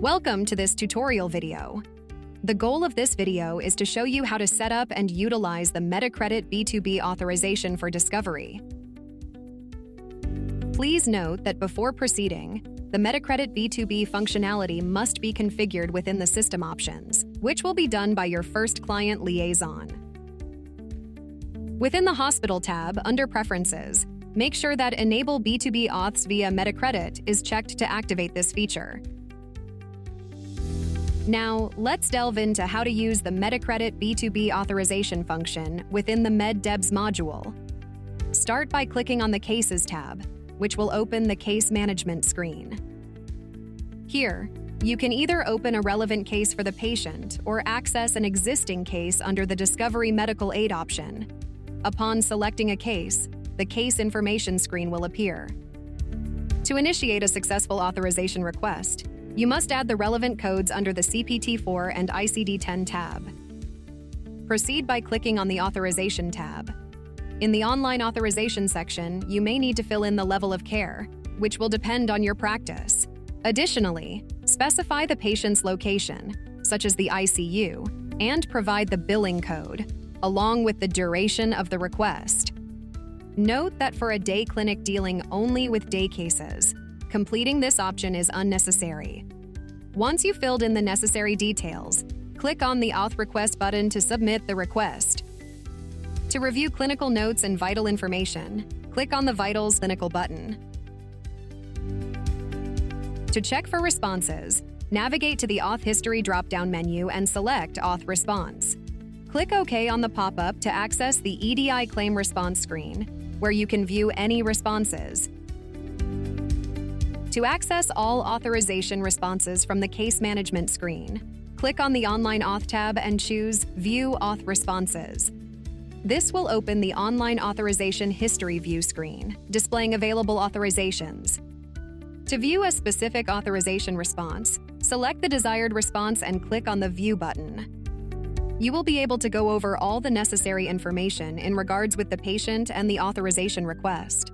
Welcome to this tutorial video. The goal of this video is to show you how to set up and utilize the Medikredit B2B Authorisation for Discovery. Please note that before proceeding, the Medikredit B2B functionality must be configured within the system options, which will be done by your first client liaison. Within the Hospital tab, under Preferences, make sure that Enable B2B Auths via Medikredit is checked to activate this feature. Now, let's delve into how to use the Medikredit B2B authorization function within the MedDebs module. Start by clicking on the Cases tab, which will open the Case Management screen. Here, you can either open a relevant case for the patient or access an existing case under the Discovery Medical Aid option. Upon selecting a case, the case information screen will appear. To initiate a successful authorization request, you must add the relevant codes under the CPT-4 and ICD-10 tab. Proceed by clicking on the Authorization tab. In the Online Authorization section, you may need to fill in the level of care, which will depend on your practice. Additionally, specify the patient's location, such as the ICU, and provide the billing code, along with the duration of the request. Note that for a day clinic dealing only with day cases, completing this option is unnecessary. Once you've filled in the necessary details, click on the Auth Request button to submit the request. To review clinical notes and vital information, click on the Vitals Clinical button. To check for responses, navigate to the Auth History drop-down menu and select Auth Response. Click OK on the pop-up to access the EDI Claim Response screen, where you can view any responses. To access all authorization responses from the Case Management screen, click on the Online Auth tab and choose View Auth Responses. This will open the Online Authorization History View screen, displaying available authorizations. To view a specific authorization response, select the desired response and click on the View button. You will be able to go over all the necessary information in regards with the patient and the authorization request.